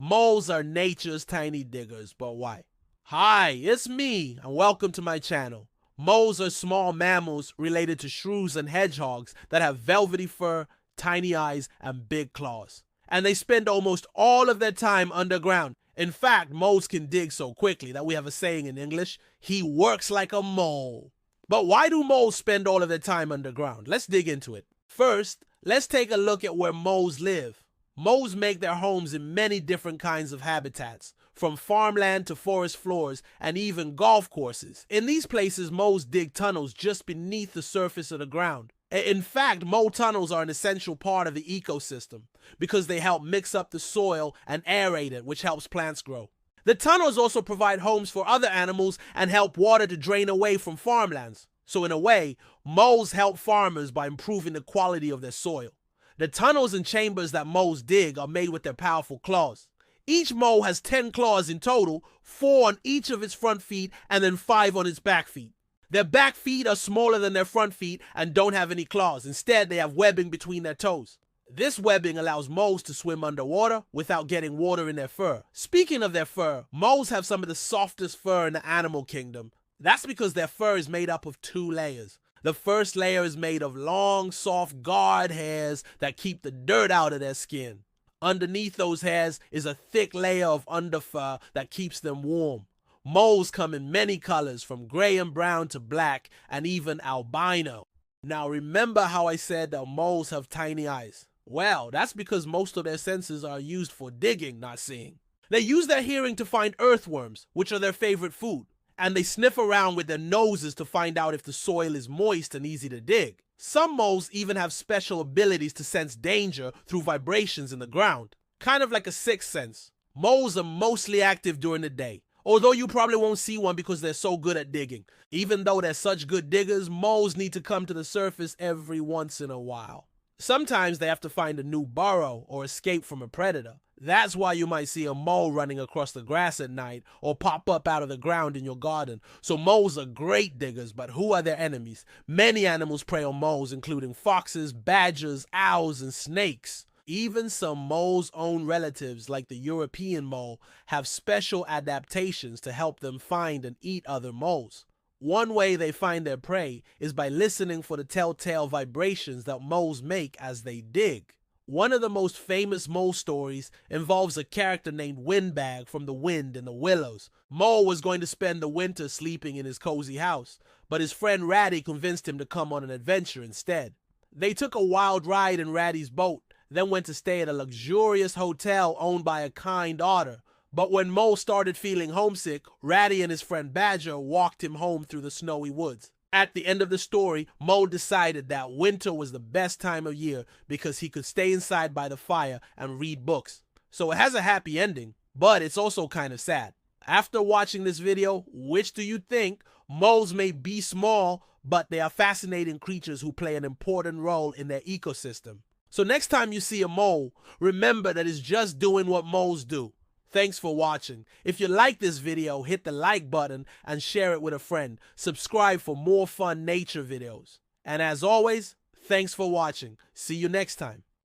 Moles are nature's tiny diggers, but why? Hi, it's me, and welcome to my channel. Moles are small mammals related to shrews and hedgehogs that have velvety fur, tiny eyes, and big claws. And they spend almost all of their time underground. In fact, moles can dig so quickly that we have a saying in English, he works like a mole. But why do moles spend all of their time underground? Let's dig into it. First, let's take a look at where moles live. Moles make their homes in many different kinds of habitats, from farmland to forest floors and even golf courses. In these places, moles dig tunnels just beneath the surface of the ground. In fact, mole tunnels are an essential part of the ecosystem because they help mix up the soil and aerate it, which helps plants grow. The tunnels also provide homes for other animals and help water to drain away from farmlands. So in a way, moles help farmers by improving the quality of their soil. The tunnels and chambers that moles dig are made with their powerful claws. Each mole has 10 claws in total, 4 on each of its front feet and then 5 on its back feet. Their back feet are smaller than their front feet and don't have any claws. Instead, they have webbing between their toes. This webbing allows moles to swim underwater without getting water in their fur. Speaking of their fur, moles have some of the softest fur in the animal kingdom. That's because their fur is made up of 2 layers. The first layer is made of long, soft guard hairs that keep the dirt out of their skin. Underneath those hairs is a thick layer of underfur that keeps them warm. Moles come in many colors, from gray and brown to black and even albino. Now remember how I said that moles have tiny eyes? Well, that's because most of their senses are used for digging, not seeing. They use their hearing to find earthworms, which are their favorite food. And they sniff around with their noses to find out if the soil is moist and easy to dig. Some moles even have special abilities to sense danger through vibrations in the ground, kind of like a sixth sense. Moles are mostly active during the day, although you probably won't see one because they're so good at digging. Even though they're such good diggers, moles need to come to the surface every once in a while. Sometimes they have to find a new burrow or escape from a predator. That's why you might see a mole running across the grass at night or pop up out of the ground in your garden. So moles are great diggers, but who are their enemies? Many animals prey on moles, including foxes, badgers, owls, and snakes. Even some moles' own relatives, like the European mole, have special adaptations to help them find and eat other moles. One way they find their prey is by listening for the telltale vibrations that moles make as they dig. One of the most famous mole stories involves a character named Windbag from The Wind in the Willows. Mole was going to spend the winter sleeping in his cozy house, but his friend Ratty convinced him to come on an adventure instead. They took a wild ride in Ratty's boat, then went to stay at a luxurious hotel owned by a kind otter. But when Mole started feeling homesick, Ratty and his friend Badger walked him home through the snowy woods. At the end of the story, Mole decided that winter was the best time of year because he could stay inside by the fire and read books. So it has a happy ending, but it's also kind of sad. After watching this video, which do you think? Moles may be small, but they are fascinating creatures who play an important role in their ecosystem. So next time you see a mole, remember that it's just doing what moles do. Thanks for watching. If you like this video, hit the like button and share it with a friend. Subscribe for more fun nature videos. And as always, thanks for watching. See you next time.